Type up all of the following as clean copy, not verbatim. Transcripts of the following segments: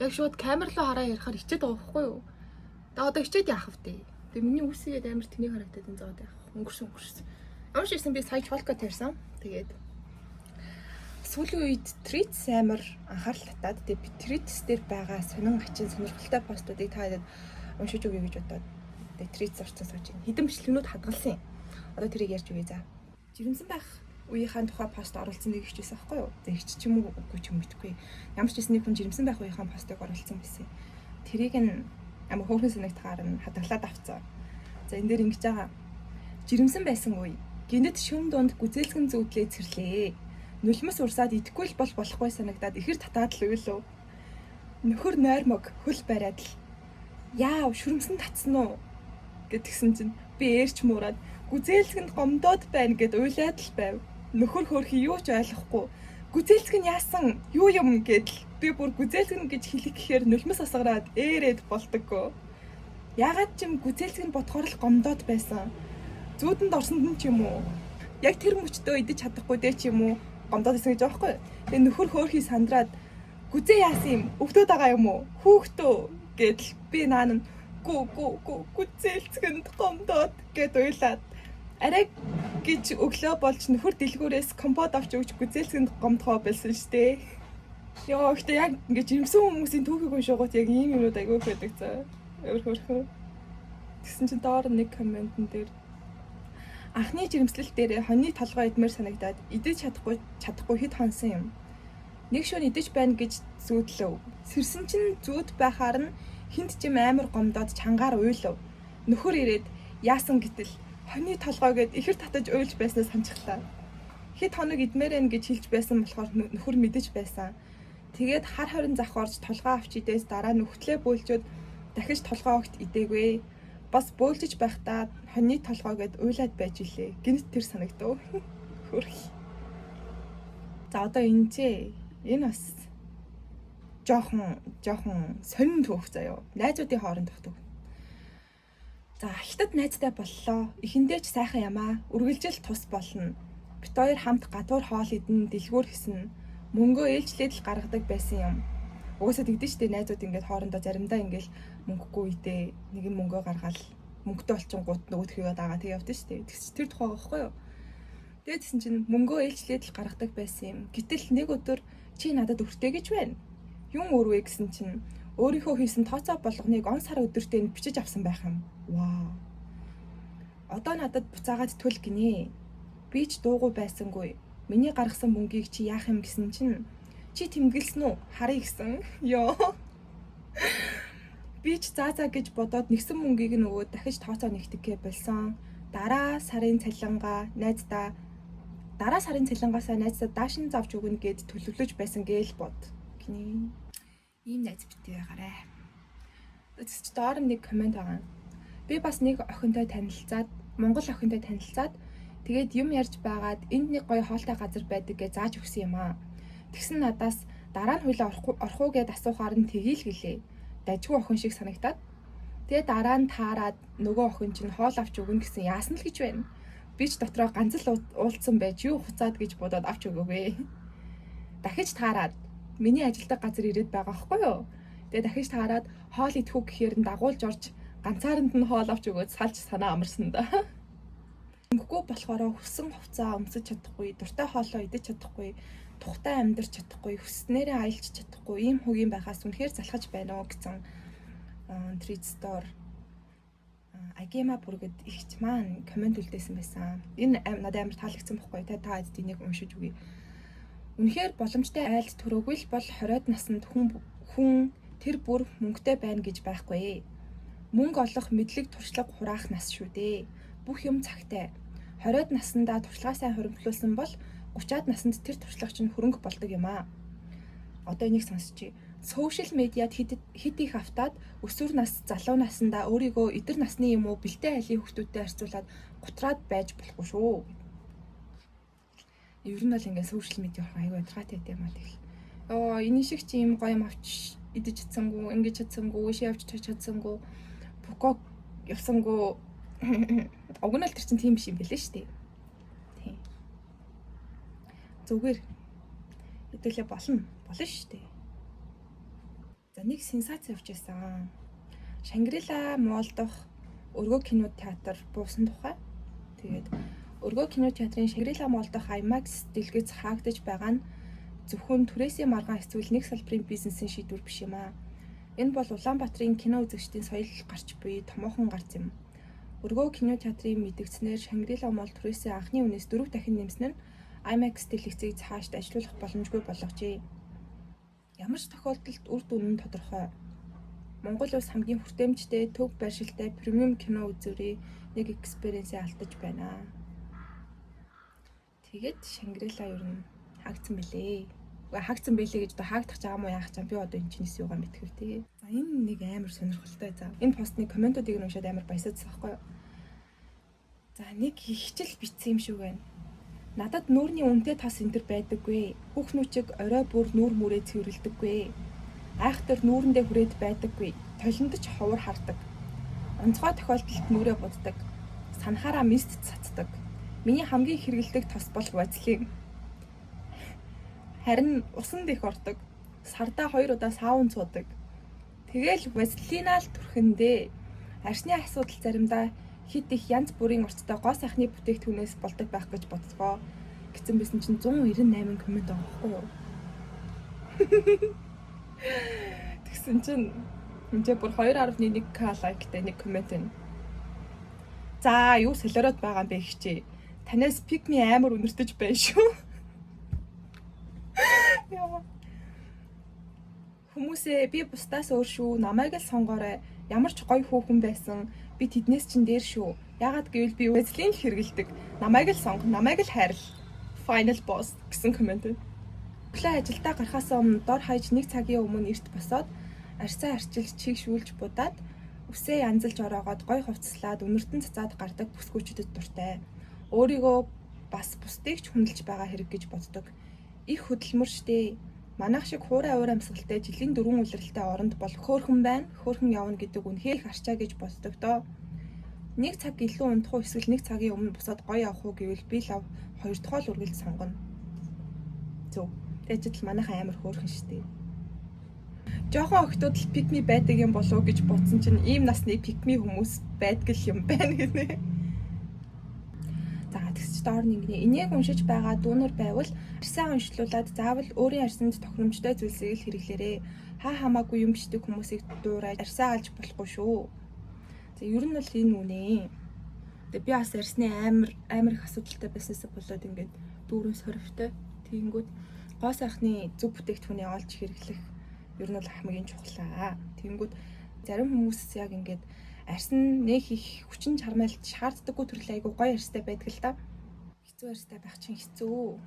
Яг шууд камер руу хараа ярихаар ичээд байгаа байхгүй юу? Тэгээ одоо ичээд яах вэ? Тэгээ миний үсгээд амар тэнийг харагдаад энэ зоод яах. Өнгөрсөн. Ямар ч ирсэн би сая чолко тарьсан. Тэгээд сүүлийн үед Threads амар анхаарал татаад тэгээ Threads дээр байгаа сонин ачин сонирхолтой постуудыг та хэд уншиж өгье гэж бодоод тэгээ Threads орсон сууж байна. Хэдэн бичлэгнүүд хадгалсан. Одоо тэрийг ярьж өгье за. Жирэмсэн байх үеийнхаа тухай пост оруулсан нэг ихчээсэн байхгүй юу? Тэгч ч юм уу үгүй ч юм мэдгүй. Ямар ч гэсэн нэг хүн жирэмсэн байх үеийнхаа постыг оруулсан байсан. Тэрийг нь амар хөөрхөн санагтахаар нь хадгалаад авцсан. За энэ дээр ингэж байгаа. Жирэмсэн байсан үе. Гинэт шүн дунд гүзээлгэн зүүдлээ цэрлээ. Нулимс урсаад идэхгүй л болохгүй санагдаад ихэр татаад л өглөө. Нөхөр нойрмог хөл бариад л яав шүрмсэн татсан уу гэдгсэн чинь би ээрч муураад гүзээлгэнд гомдоод байна гэд уйлаад л байв. Нөхөр хөөрхи юу ч ойлгохгүй. Гүзээлцэг нь яасан? Юу юм гэдэл би бүр гүзээлцэг гэж хэлэх гэхээр нулимс асгараад ээрээд болдоггүй. Ягаад ч юм гүзээлцэг нь бодохоор л гомдоод байсан. Зүүдэнд орсонд нь ч юм уу. Яг тэр мөчтөө идэж чадахгүй дээ ч юм уу. Гомдоод исэн гэж байгаа байхгүй. Тэгээ нөхөр хөөрхи сандраад гүзээ яасан юм? Өвдөд байгаа юм уу? Хүүхдөө гэдэл би наан нь гүзээлцэгэнд гомдоод гэд уйлаад арай гэж өглөө болж нөхөр дэлгүүрээс компот авч өгч гүзээлцэгэнд гомдохоо байсан штэ. Йоо ихтэй яг ингэж жирэмсэн хүмүүсийн түүхийг уншаагууд яг ийм юмуд айгүй байдаг цаа. Өөрхөн. Тэгсэн чинь доор нэг комментэн дээр анхны жирэмслэл дээр хоньны толгой идмээр санагдаад идэж чадахгүй хэд хонсон юм. Нэг шөнө идэж байна гэж зүүдлөө. Сэрсэн чинь зүүд байхаар нь хинт чим амар гомдоод чангаар уйлав. Нөхөр ирээд яасан гэтэл хоньны толгой гэд ихэр татаж уйлж байснаа санчихлаа. Хэд хоног идмээр байна гэж хэлж байсан болохоор нөхөр мэдэж байсан. Тэгээд хар хорин зах орж толгой авч идээс дараа нүхтлээ бөөлжөөд дахиж толгой огт идээгүй. Бас бөөлжиж байхдаа хоньны толгой гэд уйлаад байж илээ. Гинт тэр санагдав. Хөрхи. За одоо энэ бас жоохон сонин түүх заяа. Найзуудын хооронд түүх. За хятад найзтай боллоо. Эхэндээ ч сайхан ямаа. Үргэлжил тус болно. Бит хоёр хамт гадуур хоол идэн дэлгүүр хийсэн. Мөнгөө ээлжлээд л гаргадаг байсан юм. Угаасаа тэгдэж штэ найзууд ингээд хоорондоо заримдаа ингээд мөнгөгүй идэ нэг юм мөнгөө гаргаал мөнгөтэй олчин гут нөгөөдхийгээд байгаа тэг явдсан штэ. Тэр тухай байхгүй юу? Тэгээд тэгсэн чинь мөнгөө ээлжлээд л гаргадаг байсан юм. Гэтэл нэг өдөр чи надад өртөө гэж байна. Юм өрвэ гэсэн чинь өөрийнхөө хийсэн тооцоо болгоныг он сар өдөртөө бичиж авсан байх юм. Вау. Одоо надад буцаагаад түл гинэ. Би ч дуугүй байсангүй. Миний гаргасан мөнгийг чи яах юм гэсэн чинь чи тэмдэглэсэн үү? Харъя гэсэн. Йоо. Би ч заа гэж бодоод нэгсэн мөнгийг нөгөө дахиж тооцоо нэгтгэхээ болсон. Дараа сарын цалингаасаа найздаа даашин завж өгнө гэд төлөвлөж байсан гээл бод. Гинэ. Ийм найз битээ байгаарэ. Тэгс чи доор нэг комент байгаа. Би бас нэг охинтой танилцаад, Монгол охинтой танилцаад тэгээд юм ярьж байгаад энд нэг гоё хоолтой газар байдаг гэж зааж өгсөн юм аа. Тэгсэн надаас дараа нь хуйлаа орох уу гэд асуухаар нь тгийл гэлээ. Дажгүй охин шиг санагтаад. Тэгээд дараа нь таарад нөгөө охин чинь хоол авч өгнө гэсэн яасан л гэж байна. Би ч дотроо ганц л уулцсан байж юу хуцаад гэж бодоод авч өгөөгүй. Дахиж таарад миний ажилдаг газар ирээд байгаа байхгүй юу? Тэгээд дахиж таарад хоол идэхүү гэхээр нь дагуулж орж ганцааранд нь хоол авч өгөөд салж санаа амарсан да. Мөнгөгүй болохоор хүссэн хувцаа өмсөж чадахгүй, дуртай хоолоо идэж чадахгүй, тухтай амьдарч чадахгүй, хүснээрээ аялж чадахгүй ийм хөгийн байхаас үнэхээр залхаж байна уу гэсэн Threads store Агема бүргэд ихч маань комент үлдээсэн байсан. Энэ надад амар таалагдсан байхгүй та эднийг уншиж үгүй. Үнэхээр боломжтой айлд төрөөгүй л бол 20-од наснд хүн тэр бүр мөнгөтэй байна гэж байхгүй. Мөнгө олох мэдлэг туршлага хураах нас шүү дээ. Бүх юм цагтай. 20-од наснда туршлагаа сайн хуримтлуулсан бол 30-аад наснд тэр туршлага чинь хөрөнгө болдог юм аа. Одоо энийг сонсчи. Сошиал медиад хэд их автаад өсвөр нас, залуу наснда өөрийгөө эдэр насны юм уу бэлтэй айлын хүүхдүүдтэй харьцуулаад гутраад байж болохгүй шүү. Ер нь бол ингээд сошиал медиа аягүй ядрагатай юм аа тэгэл. Энэ шиг чи юм гоё юм авч идэж чадсангүй, ингэж чадсангүй, ийшээ авч чадсангүй, букок явсангүй. Уг нь л тэр чинь тийм биш юм байлээ шүү дээ. Тийм. Зүгээр. Хэдүүлээ болно шүү дээ. За нэг сенсац явж байсан. Шангрила Молл дахь өргөө кино театр буусан тухай. Тэгээд өргөө кино театрын Шангрила Молл дахь IMAX дэлгэц хаагдаж байгаа нь зөвхөн түрээсийн маргаан эсвэл нэг салбарын бизнесийн шийдвэр биш юм аа. Энэ бол Улаанбаатарын кино үзэгчдийн соёл гарч буй томоохон гарц юм. Өргөө кино театрын мэдгдснээр Шангрила Молл түрээсийн анхны үнээс 4 дахин нэмсэн нь IMAX дэлгэцийг цаашд ажилуулах боломжгүй болгожээ. Ямар ч тохиолдолд үр дүн нь тодорхой. Монгол улс хамгийн хүртээмжтэй, төв байршилтай премиум кино үзүүрийн нэг экспириенсээ алдаж байна. Тэгээд Шангрила ер нь хаагдсан билээ. Хаагдсан билээ гэж одоо хаагдах ч юм уу яах ч би одоо энэ чинээс юугаа мэдхив тий. За энэ нэг амар сонирхолтой за. Энэ постны комментуудыг нь уншаад амар баясаадсан байхгүй юу? За нэг хичээл бичсэн юм шиг байна. Надад нүүрний үнэтэй тас энтер байдаггүй. Хүүхнүүчиг орой бүр нүүр мүрээ цэвэрлдэггүй. Айхтар нүүрэндээ хүрээд байдаггүй. Толиндож ховор хардаг. Онцгой тохиолдолд нүрээ буддаг. Санахаараа мист цацдаг. Миний хамгийн хэрэгэлдэг тас бол вазелин. Харин усан дэх ордог. Сардаа 2 удаа саун цуудаг. Тэгэл вазелинаа л түрхэндээ. Арсны асуудал заримдаа хит их янз бүрийн урттай гоо сайхны бүтээгдэхүүнээс болдог байх гэж бодсгоо. Гэсэн байсан чинь 198 коммент байгаа байхгүй юу? Тэгсэн чинь энэ бүр 2.1k лайктай нэг коммент байна. За юу солиороод байгаа юм бэ хичээ. Танаас pick me амар үнэртэж байна шүү. Хүмүүсээ би бусдаас өөр шүү. Намайг л сонгоорой. Ямар ч гоё хүүхэн байсан. Би тэднээс чинь дээр шүү. Ягаад гэвэл би вазелин хэрэгэлдэг. Намайг л сонго, намайг л хайрл. Final boss гэсэн коммент. Өглөө ажилдаа гарахаас өмнө дор хаяж 1 цагийн өмнө эрт босоод арьсаа арчилж чигшүүлж будаад үсээ янзалж ороогоод гой хувцаслаад өнөртөн цацаад гардаг бүсгүүчдэд дуртай. Өөрийгөө бас бусдыг ч хүндэлж байгаа хэрэг гэж боддог. Их хөдөлмөр штэ. Манайх шиг хуурай уур амьсгалтай жилийн 4 улиралтай оронд бол хөөхөн байна. Хөөхөн явна гэдэг үнхээр их арчаа гэж боддог доо. 1 цаг илүү унтах уу эсвэл 1 цагийн өмнө босоод гоё явах уу гэвэл би лав 2 дахь л үргэлж сонгоно. Зөв. Тэгэхэд л манайхан амар хөөхөн штэ. Жохон охтууд л pick me байдаг юм болов уу гэж бодсон чинь ийм насны pick me хүмүүс байдаг юм байна гинэ. За тэгсч доор нэгний энийг уншиж байгаа дүүнер байвал арьсаа уншлуулад заавал өөрийн арьсанд тохиромжтой зүйлсийг л хэрэглээрээ. Хаа хамаагүй юм бичдэг хүмүүсийг дуурайж арьсаа алж болохгүй шүү. За ер нь бол энэ үнэ. Тэгээ би бас арьсны амар их асуудалтай байснаас болоод ингээд дүүрэн сорвтой. Тэгэнгүүт гоо сайхны зөв бүтээгдэхүүнээ олж хэрэглэх ер нь бол хамгийн чухлаа. Тэгэнгүүт зарим хүмүүс яг ингээд арьс нь нэг их хүчин чармайлт шаарддаггүй төрлийн айгу гоё арьстай байдаг л та. Хэцүү арьстай байх чинь хэцүү.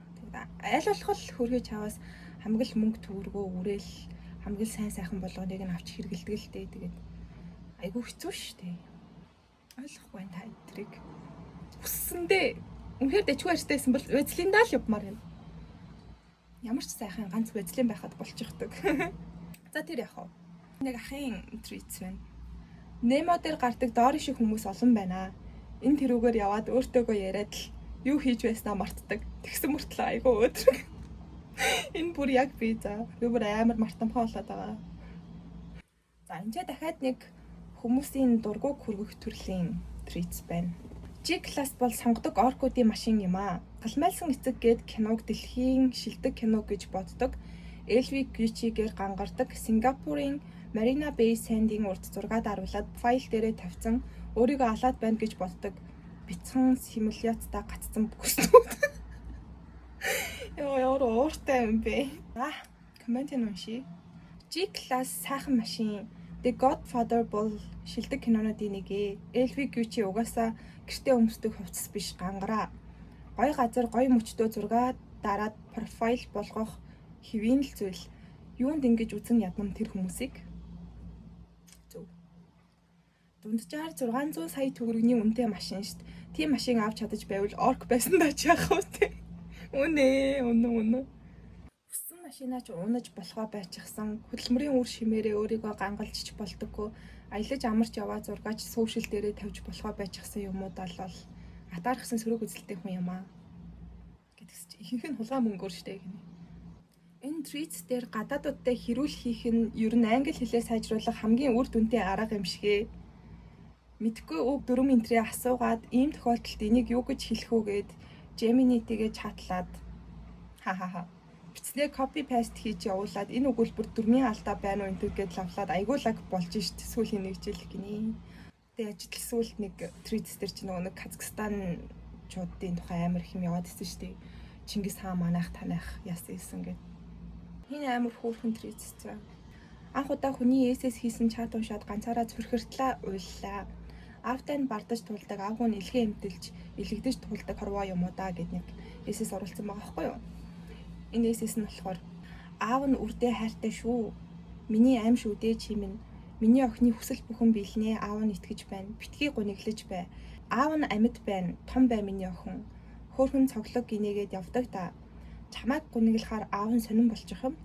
Айл болох хөргөж чаваас хамгийн мөнгө төгрөгөө үрээл хамгийн сайхан болгоныг нь авч хэрэгэлдэг л дээ. Тэгээд айгу хэцүү шттэ. Ойлгохгүй байна та эдрийг. Хүссэндээ үнэхээр дэчгүй арьстайсэн бол вазелиндаа л явмаар юм. Ямар ч сайхан ганц вазелин байхад болчихдог. За тэр яах вэ? Нэг ахын тритс байна. Немо дээр гардаг доорын шиг хүмүүс олон байна. Энэ тэрүүгээр яваад өөртөөгөө яриад л юу хийж байснаа мартдаг. Тэгсэн мөртлөө айгүй өөдрөг. Энэ бүр яг би за. Би бүр амар мартамхаа болоод байгаа. За энэ дахиад нэг хүмүүсийн дургуг хүргэх төрлийн тритс байна. G-class бол сонгодог оркуудын машин юм аа. Галмайлсан эцэг гээд киног дэлхийн шилдэг кино гэж боддог. LV Gucci-гээр гангардаг Сингапурын Marina Bay Sands-ийн урд зураг даруулаад файл дээрээ тавьсан өөрийгөө алаад байна гэж боддог. Бяцхан симуляцтай гацсан бүхснүүд. Яа ууртай юм бэ? Комментэн уншия. G-class сайхан машин. The Godfather бол шилдэг кинонуудын нэг ээ. LV Gucci угаасаа гэртээ өмсдөг хувцас биш гангараа. Гой газар гой мөчтөө зураг дараад профайл болгох хэвийн л зүйл. Юунд ингэж үзэн яднам тэр хүмүүсийг? Дунджаар 600 сая төгрөгийн үнэтэй машин шүү дээ. Тийм машин авч чадаж байвал орк байсан даа ч яах вэ те. Үнэ. Хүссэн машинаа ч унаж болохоо байчихсан. Хөдөлмөрийн үр шимээрээ өөрийгөө гангалжч болдоггүй. Аялаж амарч яваа зургаач сошиал дээрээ тавьж болохоо байчихсан юмудаа л бол атаархсан сөрөг үзэлтэй хүн юм аа. Гэдэгс чи ихэнх нь хулгай мөнгөөр штэ гинэ. Энэ treats дээр гадаадуудтай хэрүүл хийх нь ер нь англи хэлээ сайжруулах хамгийн үр дүнтэй арга юм шигэ. Мэдхгүй үг 4 энтрээ асуугаад ийм тохиолдолд энийг юу гэж хэлэх үү гэд Gemini-тэйгээ чатлаад хахаха бицнээ copy paste хийж явуулаад энэ өгүүлбэр дөрмийн алдаа байна уу энэ гэд лавлаад айгуулаг болж шít сүүлийн нэг жил гинэ. Тэгээ ажил сүүлд нэг treats дээр чи нэг Казахстан чуудын тухай амар их юм яваад ирсэн шүү дээ. Чингис хаан манайх таних яасан ийсэн гэд. Энэ амар хөөрхөн treats заа. Анх удаа хүний эсэс хийсэн чат уншаад ганцаараа зүрхэртлээ уйллаа. Аавтай нь бардаж тулдаг, аавгүй нь илгээ эмтэлж, илэгдэж тулдаг хорвоо юм уу да гэд нэг эсэс оруулсан байгаа байхгүй юу? Энэ эсэс нь болохоор аав нь үрдээ хайртай шүү. Миний аим шүү дээ чи минь. Миний охины хүсэл бүхэн биелнэ, аав нь итгэж байна. Битгий гуниглаж бай. Аав нь амьд байна, том бай миний охин. Хөөхөн цоглог гинэгээд явдаг та. Чамайг гуниглахаар аав нь сонирн болчих юм.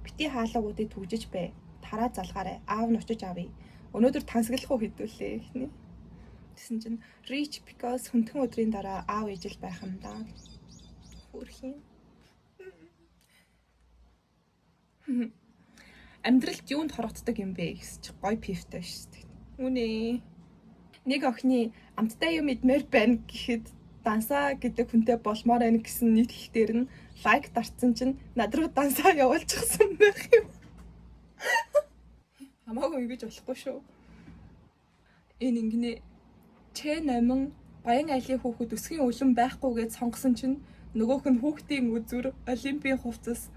Бити хаалга үдэд түгжиж бай. Тараа залгаарай. Аав нь очиж авъя. Өнөөдөр тансаглах уу хэдүүлээ эхний. Тэсэн чинь rich because хүндхэн өдрийн дараа аав ижил байх юм да. Хөрхийн. Амьдралд юунд хорогддог юм бэ гэж гой пивтэй шүү дээ. Үнэ. Нэг охины амттай юм идмээр байна гэхэд дансаа гэдэг хүнтэй болмоор байна гэсэн нийтлэлээр нь лайк дарцсан чинь над руу дансаа явуулчихсан байх юм. Хамаагүй ингэж болохгүй шүү. Энэ ингэнэ Ч8 Баян айлын хүүхэд өсгийн өлөн байхгүй гэж сонгосон чинь нөгөөх нь хүүхдийн үзүр Олимпийн хувцас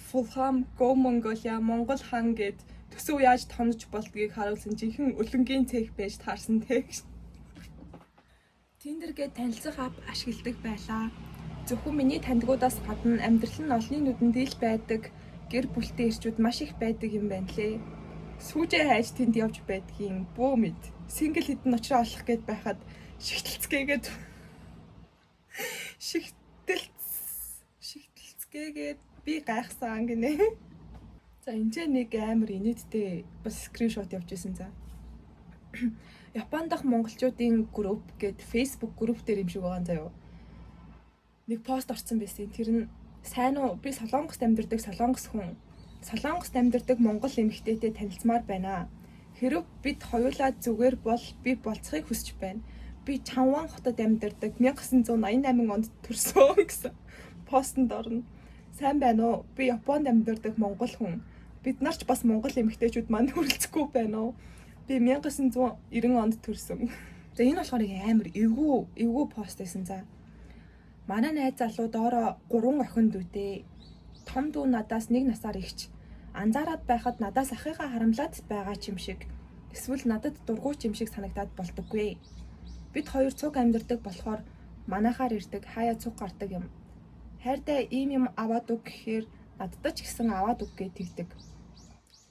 Fulham Go Mongolia Монгол хаан гэд төсөв яаж тонож болдгийг харуулсан жинхэнэ өлөнгийн цех байж таарсан тэг. Tinder-гээ танилцах ап ашигладаг байлаа. Зөвхөн миний таньдгуудаас гадна амьдрал нь олонний нүдэнд ил байдаг гэр бүлтэй ирчүүд маш их байдаг юм байна лээ. Сүүжээ хайж тэнд явж байдгийн бөө мэд. Сингл хэдэн очроо олох гээд байхад шигтэлцгээгээд шигтэлцгээгээд би гайхсан гинэ. За энэ нэг амар инээдтэй бас скриншот явж исэн за. Японд дах монголчуудын групп гээд Facebook групп дээр юм шиг байгаа заяа. Нэг пост орсон байсан. Тэр нь сайн уу би Солонгост амьдардаг солонгос хүн. Солонгост амьдардаг монгол эмэгтэйтэй танилцмаар байна. Хэрв бид хоёулаа зүгээр бол би болцохыг хүсэж байна. Би Чанван хотод амьдардаг 1988 онд төрсөн гэсэн постонд орно. Сайн байна уу? Би Японд амьдардаг монгол хүн. Бид нар ч бас монгол эмэгтэйчүүд манд хүрэлцэхгүй байна уу? Би 1990 онд төрсөн. За энэ болохоор амар эвгүй пост байсан за. Манай найз залуу доороо 3 охин дүүтэй. Том дүү надаас 1 насаар ихч. Анзаараад байхад надаас ахыгаа харамлаад байгаа ч юм шиг. Эсвэл надад дургуйч юм шиг санагдаад болдоггүй. Бид хоёр цуг амьдардаг болохоор манайхаар ирдэг, хаяа цуг гардаг юм. Хайртай ийм юм аваад өг гэхээр надад ч гэсэн аваад өг гэж тэгдэг.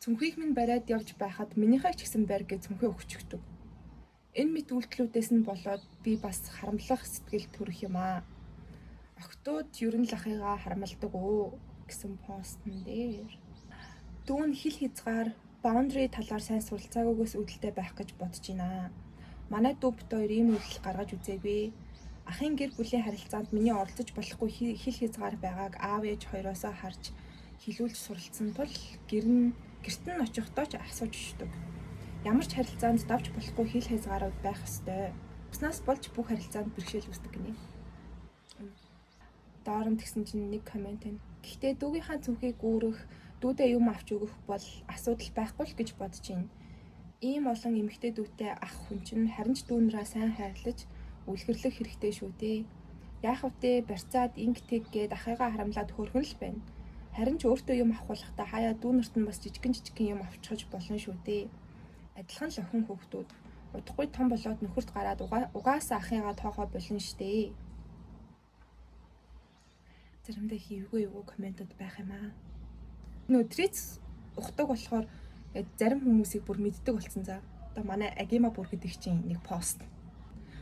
Цүнхийг минь бариад явж байхад минийхээ ч гэсэн барь гэж цүнхээ өгчөгдөг. Энэ мэт үйлдэлүүдээс нь болоод би бас харамлах сэтгэл төрөх юм аа. Охтууд ер нь л ахыгаа харамлдаг өө гэсэн постн дээр. Дүүн хил хязгаар boundary талаар сайн суралцаагүйгээс үүдэлтэй байх гэж бодож байна. Манай дүү бит хоёр ийм үйлдэл гаргаж үзээгүй. Ахын гэр бүлийн харилцаанд миний оролцож болохгүй хил хязгаар байгааг аав ээж хоёроосоо харж хилүүлж суралцсан тул гэрт нь очихдоо ч асууж өгдөг. Ямар ч харилцаанд давж болохгүй хил хязгаарууд байх ёстой. Уснаас болж бүх харилцаанд бэрхшээл үүсдэг гинэ. Доорн тэгсэн чинь нэг комент байна. Гэхдээ дүүгийнхаа цүнхийг гүүрэх, дүүдээ юм авч өгөх бол асуудал байхгүй л гэж бодож байна. Ийм олон эмэгтэй дүүтэй ах хүн чинь харин ч дүүнраа сайн хайрлаж үлгэрлэх хэрэгтэй шүү дээ. Яах вэ? Барьцаад инктиг гээд ахыгаа харамлаад хөөрхөн л байна. Харин ч өөртөө юм авахлахдаа хаяа дүүнерт нь бас жижигэн юм авчиж болно шүү дээ. Адилхан л охин хүүхдүүд удахгүй том болоод нөхөрт гараад угаасаа ахыгаа тоохоо болно штэ. Заримдаа эвгүй комментод байх юм аа. Treats ухдаг болохоор зарим хүмүүсийг бүр мэддэг болсон за. Одоо манай Агима бүр гэдэг чинь нэг пост.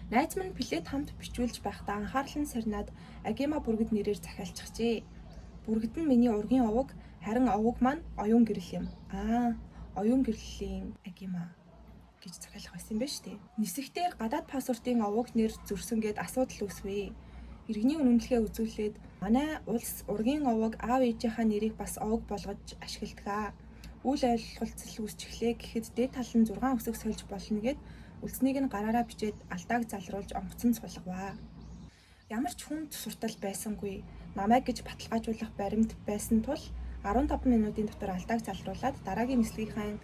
Найз минь плед хамт бичүүлж байхдаа анхаарал нь сарнаад Агима бүргэд нэрээр захиалчихжээ. Бүргэд нь миний ургийн овог, харин овог маань оюун гэрэл юм. Оюун гэрлийн Агима гэж захиалах байсан юм байна шүү дээ. Нисэгтээ гадаад пассвортын овог нэр зөрсөн гэд асуудал үүсвэ. Иргэний үнэмлэхээ үзүүлээд Манай улс ургийн овог аав ээжийнхаа нэрийг бас овог болгож ашигладаг. Үйл ойлголцол үүсчихлээ гэхэд дээд тал нь 6 өсөг сольж болно гэд үлснийг нь гараараа бичээд алдааг залруулж онгоцон сулгаваа. Ямар ч хүнд суртал байсангүй намайг гэж баталгаажуулах баримт байсан тул 15 минутын дотор алдааг залруулад дараагийн нислэгийнхаа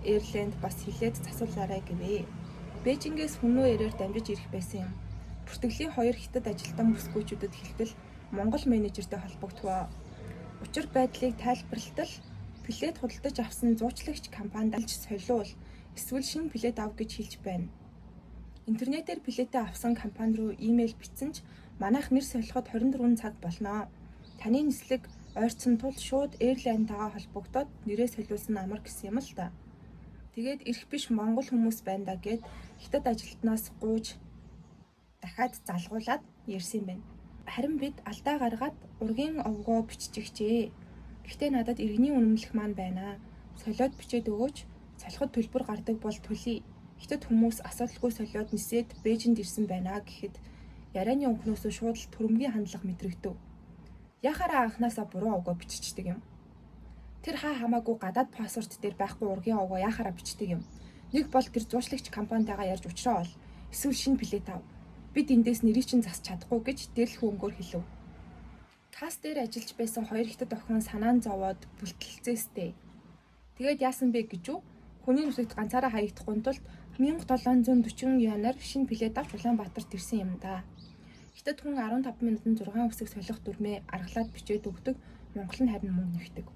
Эйрлэнд бас хилээд засуулаарай гэвээ. Бээжингээс хүннөө ирээр дамжиж ирэх байсан юм. Бүртгэлийн 2 хятад ажилтан бүсгүйчүүдэд хэлбэл Монгол менежертэй холбогдвоо. Учир байдлыг тайлбарлалтал билет худалдаж авсан зуучлагч компанид алж солиул эсвэл шинэ билет ав гэж хэлж байна. Интернетээр билетээ авсан компани руу имэйл бичсэн ч манайх нэр солиход 24 цаг болно. Таны нислэг ойрцсон тул шууд Эйрлайнтайгаа холбогдоод нэрээ солиулсан амар гэсэн юм л та. Тэгээд ирэх биш монгол хүмүүс байна да гэд хятад ажилтнаас гууж дахиад залгуулад ярьсан юм байна. Харин бид алдаа гаргаад ургийн овгоо биччихжээ. Гэхдээ надад иргэний үнэмлэх маань байна. Солиод бичээд өгөөч. Солиход төлбөр гардаг бол төлье. Хятад хүмүүс асуудалгүй солиод нисээд Бээжинд ирсэн байна гэхэд ярианы өнгнөөсөө шууд л төрөмгийн хандлага мэдрэгдэв. Яхаараа анханасаа буруу овгоо биччихдэг юм. Тэр хаа хамаагүй гадаад пассворд дээр байхгүй ургийн овгоо яхаараа бичдэг юм. Нэг бол тэр зуучлагч компанитайгаа ярьж учраа бол эсвэл шинэ билет ав. Бид эндээс нэрийг чинь засч чадахгүй гэж дээрлэх өнгөөр хэлв. Кас дээр ажиллаж байсан 2 хятад охин санаан зовоод бүлтэлцээстэй. Тэгээд яасан бэ гэж үү? Хүний нүсэгт ганцаараа хаягдахгүй тулд 1740 янаар шинэ билет авч Улаанбаатарт ирсэн юм да. Хятад хүн 15 минутанд 6 үсэг солих дүрмээ аргалаад бичээд өгдөг. Монгол нь харин мөнгө нэгдэг.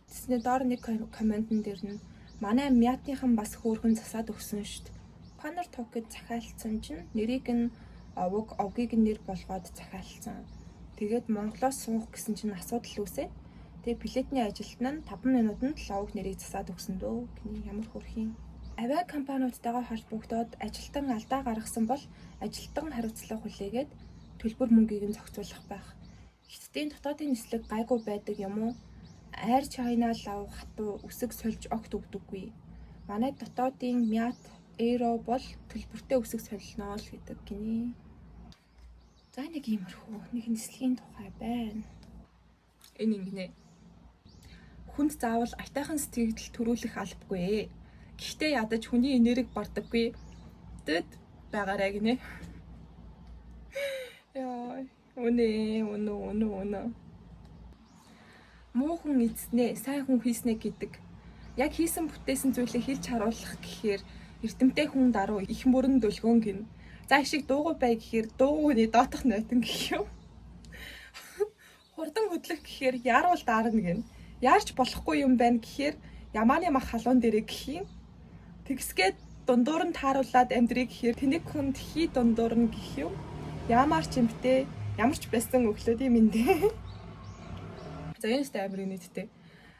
Тэсний доор нэг комментэн дээр нь манай Мятныхан бас хөөрхөн засаад өгсөн штт. Conor Tokiд захиалцсан чинь нэрийг нь овгийг нэр болгоод захиалцсан. Тэгээд Монголоос суух гэсэн чинь асуудал үүсээ. Тэгээ билетний ажилтан нь 5 минутанд л овг нэрийг засаад өгсөн дөө. Гүний ямар хөрхийн. Авиа компаниудтайгаа холбогдоод ажилтан алдаа гаргасан бол ажилтан хариуцлага хүлээгээд төлбөр мөнгийг нь зохицуулах байх. Хятадын дотоодын нислэг гайгүй байдаг юм уу? Air China лав хатуу үсэг сольж огт өгдөггүй. Манай дотоодын Мят Эйро бол төлбөртэй үсэг солино л гэдэг гинэ. За нэг иймэрхүү нэг нислэгийн тухай байна. Энэ ингэнэ. Хүнд заавал аятайхан сэтгэл төрүүлэх албагүй. Гэхдээ ядаж хүний энерги бардаггүй. Тэд байгаарай гинэ. Яа, өнөө. Муу хүн эзнээ, сайн хүн хийснэ гэдэг. Яг хийсэн бүтээсэн зүйлийг хэлж харуулах гэхээр эрдэмтэй хүн даруй их мөрөн дөлгөөн гин. За их шиг дуугүй бай гэхээр дуугүй доотох нойтон гэх юм. Хурдан хөдлөх гэхээр яарвал даарна гин. Яарч болохгүй юм байна гэхээр ямааны мах халуун дээрээ гэх юм. Тэгсгээд дундуур нь тааруулаад амьдрыг гэхээр тэнэг хүнд хий дундуур нь гэх юм. Ямар ч юмтэй ямар ч байсан өглөөдийн мэндэ. За энэ сте амир нийттэй.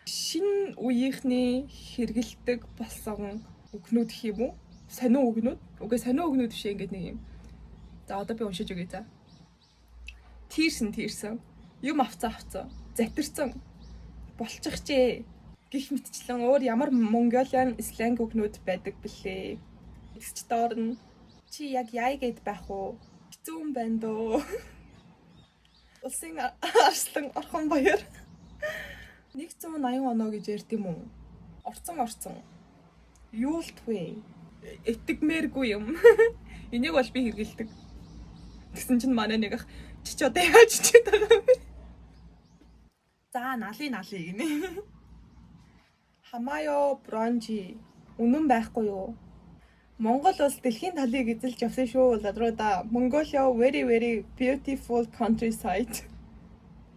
Шинэ үеийнхний хэрэгэлдэг болсон үгнүүд гэх юм уу? Сонио үгнүүд. Үгүй сонио үгнүүд биш ингээд нэг юм. За одоо би уншиж өгье за. Тийрсэн. Юм авцаа. Затирсан. Болчихжээ. Гэх мэтчлэн өөр ямар Mongolian slang үгнүүд байдаг бэлээ. Тэгсч доор нь чи яг яй гэд байх уу? Хэцүү юм байна дөө. Улсын арслан орхон баяр. 180 оноо гэж ярьд юм уу? Орцон. Юултвэ? Этгмээргүй юм. Энийг бол би хэрэгэлдэг. Тэгсэн чинь манай нэг ах чи одоо яаж чиж байгаа юм. За налын гинэ. Хамааё бронжи. Үнэн байхгүй юу? Монгол улс дэлхийн талыг эзэлж явсан шүү ладруудаа. Mongolia very beautiful countryside.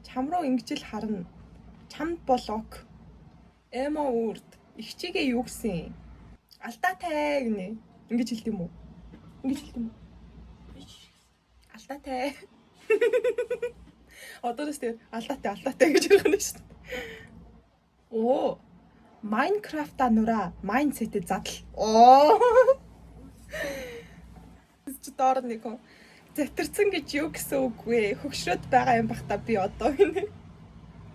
Чам руу ингэж л харна. Чамд болок. Эмо үрд. Их чигээ юу гсэн? Алдаатай гинэ. Ингэж хэлт юм уу? Алдаатай. Одоос тэр алдаатай гэж ярих нь шүү. Оо. Майнкрафта нураа майндсетэд задал. Оо. Чи доор нэг затирсан гэж юу гэсэн үг вэ? Хөгшрөөд байгаа юм бах та би одоо гинэ.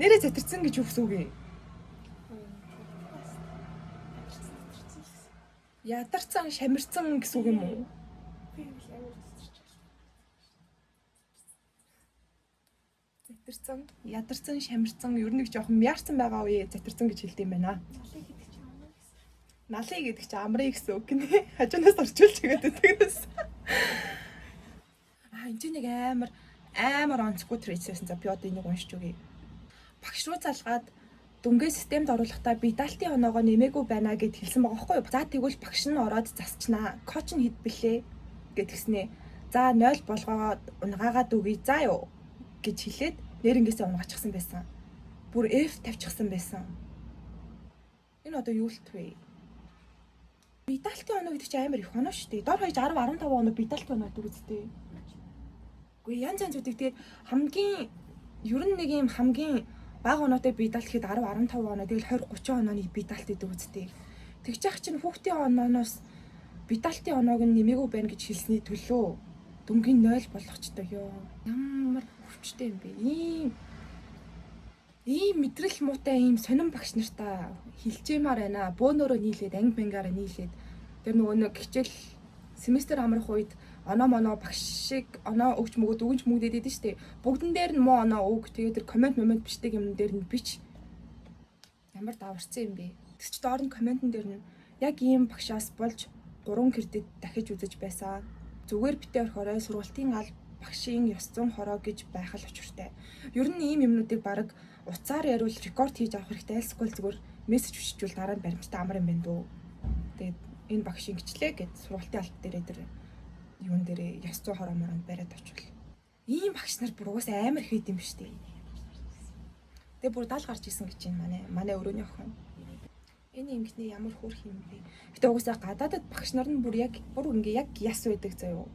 Нэрээ затирсан гэж юу гэсэн үг юм? Ядарсан, шамирсан гэсэн үг юм уу? ядарсан, шамирсан, ер нь жоохон мяарсан байгаа үе затирсан гэж хэлдэг юм байна. Налын гэдэг чинь амрын гэсэн үг нэ. Хажуунаас орчуулж игээд тэгнэс. Энд чинь нэг амар онцгүй трейдсэн. За би одоо энийг уншиж өгье. Багш руу залгаад дүнгээ системд оруулахдаа би даалтын оноогоо нэмээгүй байна гэд хэлсэн байгаа байхгүй юу? За тэгвэл багш нь ороод засчнаа. Коуч нь хэд блэ гэд гиснэ. За 0 болгоод унгаагаад өгье. За юу гэж хэлээд нэрнгээсээ унгаачихсан байсан. Бүр F тавьчихсан байсан. Энэ одоо юу л вэ? Биталтын оноо гэдэг чинь амар их оноо шүү дээ. Дор хаяж 10 15 оноо биталтын оноо гэдэг үстэй. Үгүй янз янз үдэг тэгээд хамгийн ер нь нэг юм хамгийн бага оноотой биталт гэхэд 10 15 оноо тэгэл 20 30 онооны биталт гэдэг үстэй. Тэгж яах чинь хүүхдийн онооноос биталтын оноог нь нэмээгүй байна гэж хэлсний төлөө дүнгийн 0 болгочтой ёо. Ямар өвчтэй юм бэ? Ийм мэдрэл муутай ийм сонирн багш нартаа хилжээмаар байна. Бөөнөрөө нийлээд анги мангаараа нийлээд тэр нөгөө хичээл семестр амрах үед оноо моноо багш шиг оноо өгч мөгөөд идэв штэ. Бүгдэн дээр нь муу оноо өг. Тэгээд тэр комент бичдэг юм дээр нь бич. Ямар даварцсан юм бэ? Тэгч доор нь комментэн дээр нь яг ийм багшаас болж 3 кредит дахиж үзэж байсан. Зүгээр битээ орохорой сургалтын гал багшийн ёс зүйн хороо гэж байх л учиртай. Ер нь ийм юмнуудыг баг уцаар яривал рекорд хийж авах хэрэгтэй. Айлсгүй зүгээр мессеж биччихвэл дараа нь баримттай амар юм байна дөө. Тэгээд энэ багшийн гिचлээ гэд сургалтын алт дээрээ тэр юун дээрээ ёс зүйн хороо мороо бариад очвол. Ийм багш нар бүр уус амар хэд юм штэ. Тэгээд бүр 70 гарч исэн гэж байна манай өрөөний охин. Энэ ингэснээ ямар хөөрх юм бэ? Гэтэ угаасаа гадаадд багш нар нь бүр ингээ яг яс байдаг заяо.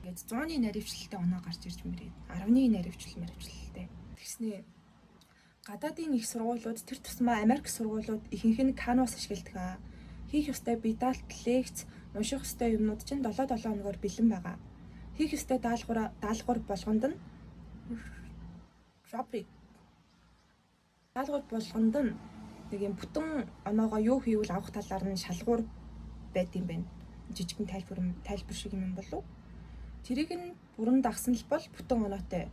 Ингээд 100-ны наривчлалтай оноо гарч ирж мэрээд 10-ны наривчлалтай. Тэгснээ гадаадын их сургуулиуд тэр тусмаа Америк сургуулиуд ихэнх нь Canvas ашигладаг. Хийх ёстой биталт, лекц, унших ёстой юмнууд чинь 7 хоногоор бэлэн байгаа. Хийх ёстой даалгавар болгонд нь нэг юм бүтэн оноогоо юу хийвэл авах талаар нь шалгуур байд юм байна. Жижигэн тайлбар шиг юм болов. Тэрийг нь бүрэн дагсан л бол бүтэн оноотой.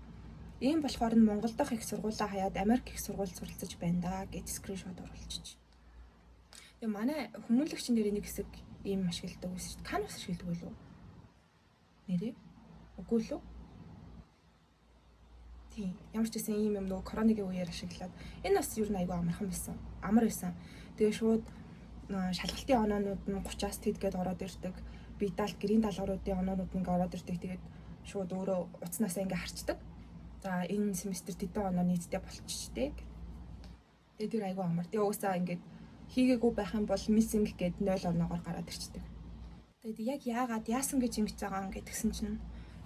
Ийм болохоор нь Монгол дахь их сургуулаа хаяад Америк их сургуульд суралцаж байна да гэж скриншот оруулчих. Тэгээ манай хүмүүнлэгчин дээр нэг хэсэг ийм ашигладаг байсан шүү дээ. Canvas ашигладаг байлоо. Нэрээ? Үгүй лөө? Тийм. Ямар ч гэсэн ийм юм нөгөө коронавигийн үеэр ашиглаад энэ бас юу нэг айгүй амар байсан. Тэгээ шууд шалгалтын оноонууд нь 30-аас тэдгээд ороод ирдэг. Биталт гэрийн даалгавруудын оноонууд ингээ ороод ирдэг. Тэгээд шууд өөрөө уцнаасаа ингээ харцдаг. За энэ семестр тэдэн оноо нийтдээ болчихжээ. Тэгээд тэр айгүй амар. Тэгээ уусаа ингээд хийгээгүй байх юм бол missing гэд 0 оноогоор гараад ирчдэг. Тэгээд яг яагаад яасан гэж ингэж байгаа юм гэдгсэн чинь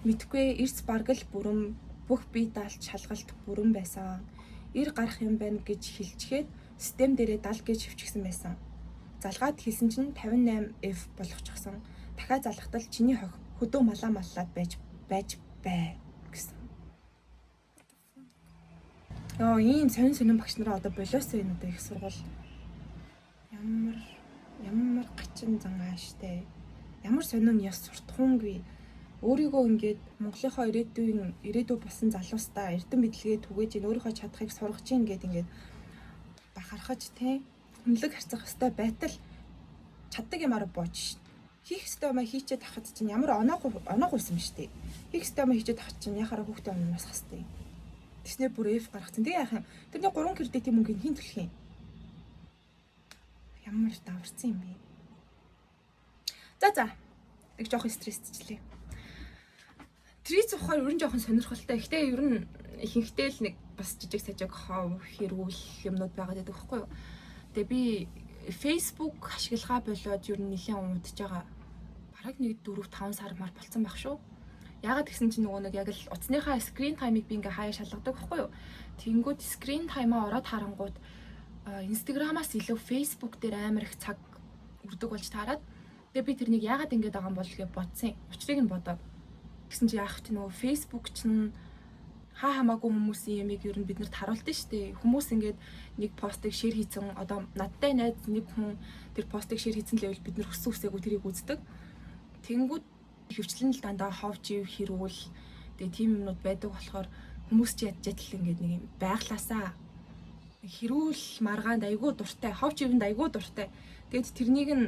мэдхгүй эрс баргал бүрэн бүх бие даалт шалгалт бүрэн байсан. Ир гарах юм байна гэж хэлчихэд систем дээрээ 70 гэж хөвчихсэн байсан. Залгаад хэлсэн чинь 58F болгочихсон. Дахиад залгахдал чиний хөдөө маллаад байж бай гэсэн. Ийм сонин багш нараа одоо болоосоо энэ одоо их сургууль ямар гачин зан ааштай. Ямар сонин яс суртахуунгүй. Өөрийгөө ингээд Монголынхоо ирээдүй болсон залуустаа эрдэм мэдлэгээ түгээж ин өөрийнхөө чадхыг сургаж ийн гэд ингээд бахархаж тий хүнлэг харцах хэвээр байтал чаддаг юмараа бооч. Хийх хэвээр маа хийчээд тахад чинь ямар оноогүйсэн юм штэ. Хийх хэвээр маа хийчээд тахад чинь яхаараа хүүхдээ оноос хастай. Тэснэр бүр F гаргацсан. Тэгээ яах юм? Тэрний 3 кредитийн мөнгөний хин төлөх юм. Ямар даварцсан юм бэ? За. Нэг жоох стрессчлээ. Трис ухаар ер нь жоохон сонирхолтой. Гэхдээ ер нь ихэнхдээ л нэг бас жижиг сажиг хов хэрүүл юмнууд байгаад байдаг байхгүй юу? Тэгээ би Facebook ашиглахаа болоод ер нь нэлээд унтж байгаа. Бараг нэг 4-5 сар мар болцсон байх шүү. Яагаад гэсэн чинь нөгөө нэг яг л утасныхаа screen time-ыг би ингээ хаяа шалгадаг байхгүй юу? Тэнгүүд screen time-аа ороод харангууд Instagram-аас илүү Facebook дээр амар их цаг үрдэг болж таарад. Тэгээ би тэрнийг яагаад ингэж байгаа юм бол гэж бодсон. Учрыг нь бодоод гэсэн чи яах вэ нөгөө Facebook чинь хамаагүй хүмүүсийн ямиг ер нь биднэрт харуулдаг шүү дээ. Хүмүүс ингээд нэг постыг шеэр хийсэн одоо надтай найз нэг хүн тэр постыг шеэр хийсэн л байвал бид нар хүссэн үсээгүй тэрийг үздэг. Тэнгүүд хөвчлэн л дандаа ховж ив хэрүүл тэгээ тийм юмнууд байдаг болохоор хүмүүс ч ядчил ингээд нэг юм байглаасаа хэрүүл маргаанд айгүй дуртай, ховч ивэнд айгүй дуртай. Тэгээд тэрнийг нь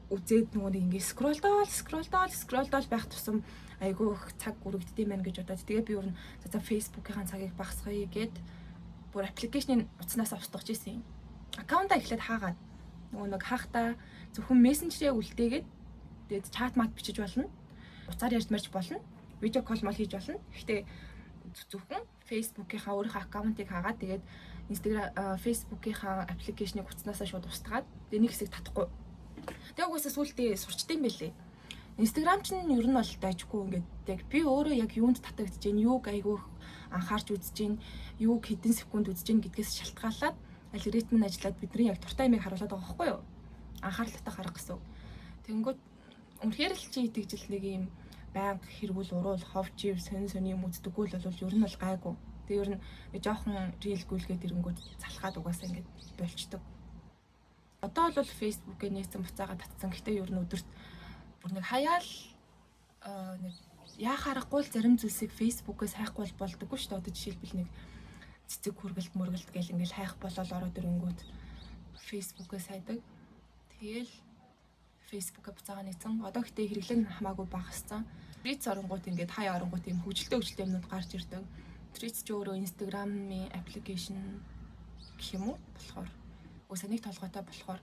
үзээд нөгөө нэг ингээд скроллдол байх тусам айгүй цаг үргэлждэм байх гэж бодоод тэгээд би өөр нь за Facebook-ийн цагийг багасгая гэд бүр аппликейшнийг утаснаас устгаж ирсэн юм. Аккаунтаа эхлээд хаагаад нөгөө нэг хаахта зөвхөн мессенжерээ үлдээгээд тэгээд чат мат бичиж болно. Уцаар ярьж марж болно. Видео колл мал хийж болно. Гэхдээ зөвхөн Facebook-ийнхаа өөрийнхөө аккаунтыг хаагаад тэгээд Instagram Facebook-ийнхаа аппликейшнийг утаснаас шууд устгаад тэгээд нэг хэсэг татахгүй. Тэгээд угаасаа сүултээ сурчдсан байлээ. Instagram ч нь ер нь бол дайжгүй ингээд яг би өөрөө яг юунд татагдж гин, юуг айгүй анхаарч үзэж гин, юуг хэдэн секунд үзэж гин гэдгээс шалтгаалаад алгоритм нь ажиллаад бидний яг дуртай юмыг харуулдаг байгаа байхгүй юу? Анхааралтай харах гэсэн. Тэнгүүд үнэхээр л чи итгэжл нэг юм байнга хэрүүл уруул ховч ив сонь юм үздэггүй л бол ер нь бол гайгүй. Тэгээ ер нь жоохон рилгүүлгээд ирэнгүүд залхаад угаасаа ингээд болчдөг. Одоо бол Facebook-에 нээсэн буцаага татсан. Гэхдээ ер нь өдөрт бүр нэг хаяал нэг яа харахгүй л зарим зүйлсийг Facebook-ээс хайхгүй болдоггүй шүү дээ. Одоо жишээлбэл нэг цэцэг хүргэлт мөргөлт гэл ингээл хайх болол ороод ирэнгүүт Facebook-ээс хайдаг. Тэгэл Facebook-а буцаага нээсэн. Одоо гэтээ хэрэглэн хамаагүй багассан. Threads оронгууд ингээд хаяа оронгууд юм хөгжилтэй юмнууд гарч ирдэг. Threads ч өөрөө Instagram-ийн application гэх юм уу болохоор үгүй нэг толгойтой болохоор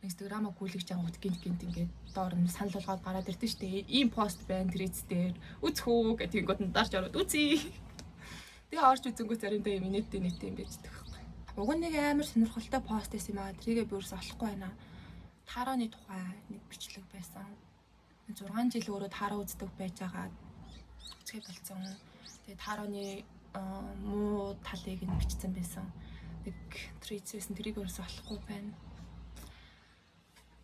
Instagram-а гүйлгэж ангууд гинт ингээд доор нь санал болгоод гараад ирдэ штэ. Ийм пост байна Threads дээр. Үзхүү гэдэг ингууд нь дарж ороод үзье. Тэгээ орж үзэнгүүт заримдаа юм нэт юм байж байгаа. Уг нь нэг амар сонирхолтой пост байсан юм аа. Тэрийгээ би өөрөөс олохгүй байна. Таарооны тухай нэг бичлэг байсан. 6 жил өөрөө таараа үздэг байж байгаа. Үзгээ болсон. Тэгээ таарооны муу талыг нь бичсэн байсан. Нэг Threads-ээс тэрийг өөрөөс олохгүй байна.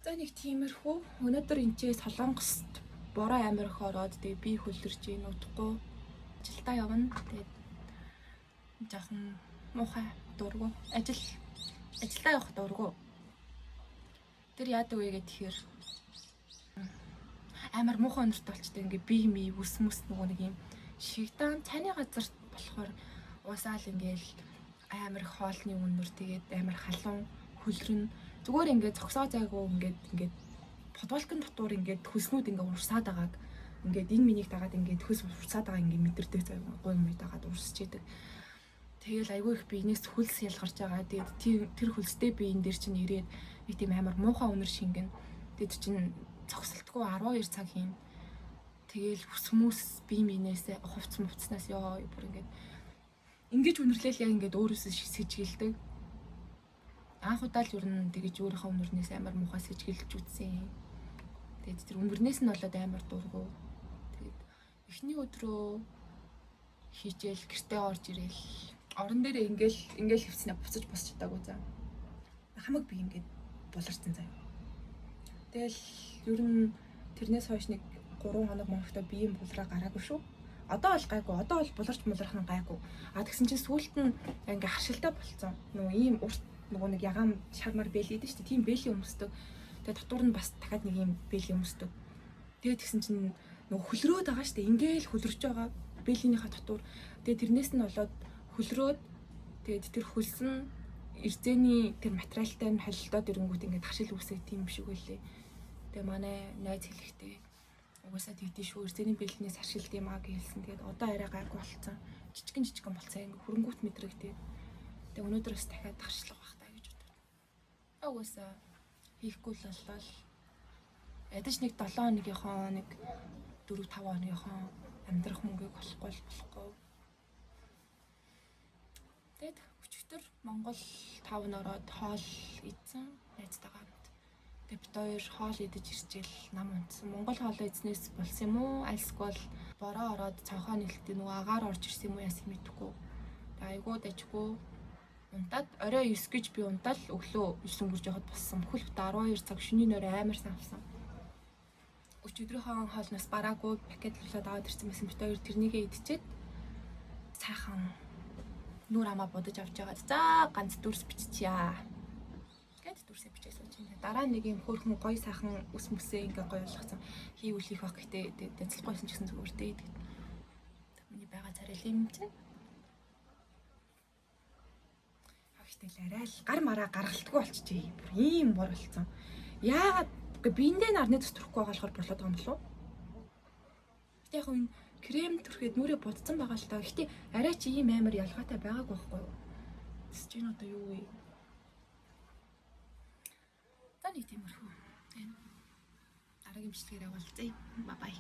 За нэг тиймэрхүү. Өнөөдөр энэчээ Солонгост бороо амир их ороод тэгээ би хөлдөрж ийн удахгүй ажилдаа явна. Тэгээд жоохон муухай дургу. Ажилдаа явах дургу. Тэр яадаг вэ гэхээр амар муухай өнөрт болчтой ингээ би ми үс нөгөө нэг юм шигдаан цайны газар болохоор уусаал ингээл амар их хоолны үнэр тэгээд амар халуун хөлрөн зүгээр ингээд зогсоо зайгүй ингээд футболкын дотор ингээд хөлснүүд ингээд урсаад байгааг ингээд энэ минийг дагаад ингээд хөлс урсаад байгаа ингээд мэдэрдэг зайгүй гой юм дагаад урсч идэг. Тэгэл айгүй их би энэс хөлс ялгарч байгаа. Тэгээд тэр хөлстэй би энэ дэр чинь ирээд би тийм амар муухай үнэр шингэн. Тэгээд чинь цогсолтгүй 12 цаг хийн. Тэгэл хүмүүс би минээсээ хувцснаас ёо бүр ингэж үнэрлээл яг ингээд өөрөөсөө сэжгэлдэг. Анх удаа л ер нь тэгэж өөрийнхөө үнэрнээс амар муухай сэжгэлж үзсэн. Тэгээд тэр үнэрнээс нь болоод амар дургу. Тэгээд эхний өдрөө хийжээл гэртээ орж ирээл орон дээр ингээл хөвснээ буцаж босч чадаагүй заа. Хамаг би ингээд буларсан заяа. Тэгэл ер нь тэрнээс хойш нэг 3 хоног монхтой би юм булраа гараагүй шүү. Одоо бол гайгүй. Одоо бол буларч мулрах нь гайгүй. Тэгсэн чинь сүүлд нь ингээ харшилтай болцсон. Нөгөө ийм урт нөгөө нэг ягаан шармар бэлээд нь шүү дээ. Тийм бэлийн өмсдөг. Тэгээ дотор нь бас дахиад нэг ийм бэлийн өмсдөг. Тэгээ тэгсэн чинь нөгөө хөлрөөд байгаа шүү дээ. Ингээл хөлрөж байгаа бэлийнхаа дотор. Тэгээ тэрнээс нь болоод хөлрөөд тэгээд тэр хөлсөн эрзэний тэр материалтай нь холилдоод ирэнгүүт ингээд хашил үсэх тийм биш үгэлээ. Тэгээ манай найз хэлэхдээ угаасаа тэгдэж шүү эрзэний бэлнээс хашилт юм аа гэлсэн. Тэгээд одоо арай гайгүй болцсон. Жижигэн болцсон ингээд хөрөнгөт мэдрэгдээ. Тэгээ өнөөдрөөс дахиад харшлах байх таа гэж боддог. Угаасаа хийхгүй л боллоо. Ядаж нэг 7 хоногийнхоо нэг 4-5 хоногийнхоо амьдрах мөнгийг болохгүй. Тэгэд өчигдөр Монгол 5 нороод хоол идсэн найзтайгаа. Тэгээд бид хоёр хоол идэж ирчихэл нам унтсан. Монгол хоолоо идснээс болсон юм уу? Альсгүй бороо ороод цонхоо нэлтээ нөгөө агаар орж ирсэн юм уу яасан мэдэхгүй. Тэгээд айгуу дажгүй унтаад орой 9 гэж би унтаал өглөө 9 өнгөрж явахад болсон. Хөл бит 12 цаг шөнийн орой амар санавсан. Өчигдрийнхөө хоолноос бараагүй пакетлуулаад аваад ирсэн байсан. Бид хоёр тэрнийгээ идчихэд сайхан нүур амаа бодож авч байгаа. За ганц дүрс биччихье. Гэт дүрсээ бичээс сууж байна. Дараа нэг юм хөөрхөн гоё сайхан ус мүсээ ингээ гоё болгоцсон. Хийвэл их баг гэхдээ дэцэлгүйсэн ч гэсэн зүгээр дээ. Миний байгаа царай юм чинь. Гэтэл арай л гар мараа гаргалтгүй болчихжээ. Бүр ийм бор болцсон. Яагаад биендээ нарны цэс төрөхгүй байгаа болохоор болоод байгаа юм болов уу? Гэтэ яг энэ крем төрөхөд нүрээ будсан байгаа л та. Гэтэ арай чи ийм амар ялгаатай байгаагүй байхгүй юу? Тэс чинь одоо юу вэ? За нэг тиймэрхүү. Дараагийн бичлэгээр уулзъя. Бай бай.